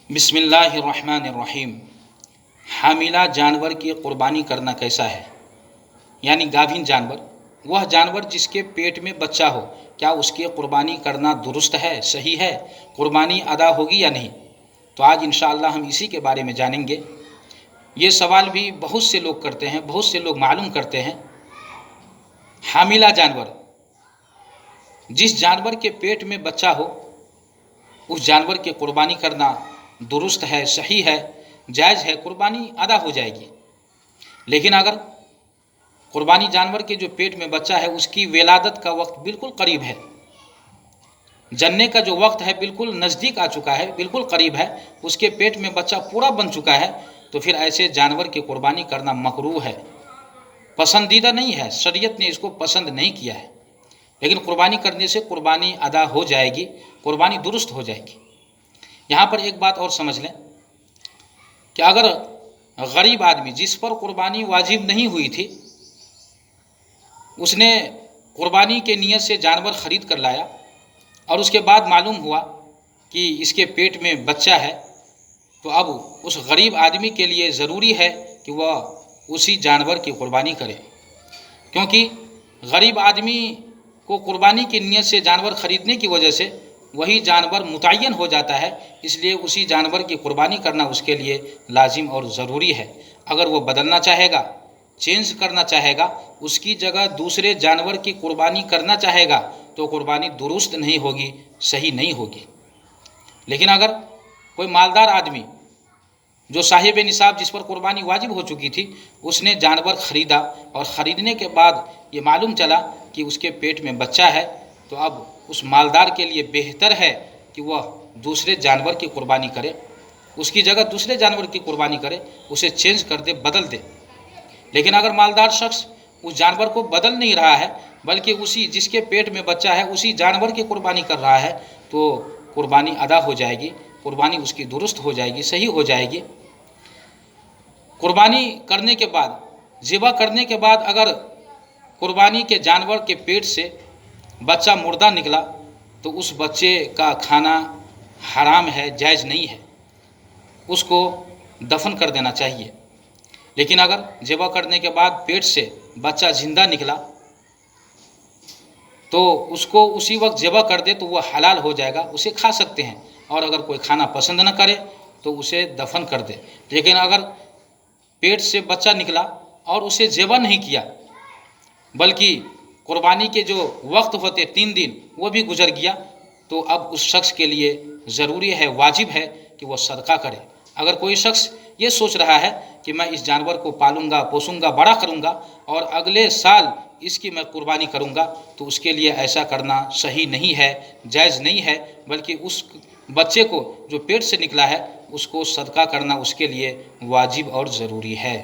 بسم اللہ الرحمن الرحیم۔ حاملہ جانور کی قربانی کرنا کیسا ہے؟ یعنی گابھین جانور، وہ جانور جس کے پیٹ میں بچہ ہو، کیا اس کی قربانی کرنا درست ہے، صحیح ہے، قربانی ادا ہوگی یا نہیں؟ تو آج انشاءاللہ ہم اسی کے بارے میں جانیں گے۔ یہ سوال بھی بہت سے لوگ کرتے ہیں، بہت سے لوگ معلوم کرتے ہیں۔ حاملہ جانور، جس جانور کے پیٹ میں بچہ ہو، اس جانور کی قربانی کرنا درست ہے، صحیح ہے، جائز ہے، قربانی ادا ہو جائے گی۔ لیکن اگر قربانی جانور کے جو پیٹ میں بچہ ہے اس کی ولادت کا وقت بالکل قریب ہے، جننے کا جو وقت ہے بالکل نزدیک آ چکا ہے، بالکل قریب ہے، اس کے پیٹ میں بچہ پورا بن چکا ہے، تو پھر ایسے جانور کی قربانی کرنا مکروہ ہے، پسندیدہ نہیں ہے، شریعت نے اس کو پسند نہیں کیا ہے۔ لیکن قربانی کرنے سے قربانی ادا ہو جائے گی، قربانی درست ہو جائے گی۔ یہاں پر ایک بات اور سمجھ لیں کہ اگر غریب آدمی جس پر قربانی واجب نہیں ہوئی تھی، اس نے قربانی کے نیت سے جانور خرید کر لایا اور اس کے بعد معلوم ہوا کہ اس کے پیٹ میں بچہ ہے، تو اب اس غریب آدمی کے لیے ضروری ہے کہ وہ اسی جانور کی قربانی کرے، کیونکہ غریب آدمی کو قربانی کی نیت سے جانور خریدنے کی وجہ سے وہی جانور متعین ہو جاتا ہے، اس لیے اسی جانور کی قربانی کرنا اس کے لیے لازم اور ضروری ہے۔ اگر وہ بدلنا چاہے گا، چینج کرنا چاہے گا، اس کی جگہ دوسرے جانور کی قربانی کرنا چاہے گا، تو قربانی درست نہیں ہوگی، صحیح نہیں ہوگی۔ لیکن اگر کوئی مالدار آدمی جو صاحب نصاب، جس پر قربانی واجب ہو چکی تھی، اس نے جانور خریدا اور خریدنے کے بعد یہ معلوم چلا کہ اس کے پیٹ میں بچہ ہے، تو اب اس مالدار کے لیے بہتر ہے کہ وہ دوسرے جانور کی قربانی کرے، اس کی جگہ دوسرے جانور کی قربانی کرے، اسے چینج کر دے، بدل دے۔ لیکن اگر مالدار شخص اس جانور کو بدل نہیں رہا ہے، بلکہ اسی جس کے پیٹ میں بچہ ہے اسی جانور کی قربانی کر رہا ہے، تو قربانی ادا ہو جائے گی، قربانی اس کی درست ہو جائے گی، صحیح ہو جائے گی۔ قربانی کرنے کے بعد، ذبح کرنے کے بعد اگر قربانی کے جانور کے پیٹ سے بچہ مردہ نکلا تو اس بچے کا کھانا حرام ہے، جائز نہیں ہے، اس کو دفن کر دینا چاہیے۔ لیکن اگر ذبح کرنے کے بعد پیٹ سے بچہ زندہ نکلا تو اس کو اسی وقت ذبح کر دے تو وہ حلال ہو جائے گا، اسے کھا سکتے ہیں، اور اگر کوئی کھانا پسند نہ کرے تو اسے دفن کر دے۔ لیکن اگر پیٹ سے بچہ نکلا اور اسے ذبح نہیں کیا، بلکہ قربانی کے جو وقت ہوتے 3 دن وہ بھی گزر گیا، تو اب اس شخص کے لیے ضروری ہے، واجب ہے کہ وہ صدقہ کرے۔ اگر کوئی شخص یہ سوچ رہا ہے کہ میں اس جانور کو پالوں گا، پوسوں گا، بڑا کروں گا اور اگلے سال اس کی میں قربانی کروں گا، تو اس کے لیے ایسا کرنا صحیح نہیں ہے، جائز نہیں ہے، بلکہ اس بچے کو جو پیٹ سے نکلا ہے اس کو صدقہ کرنا اس کے لیے واجب اور ضروری ہے۔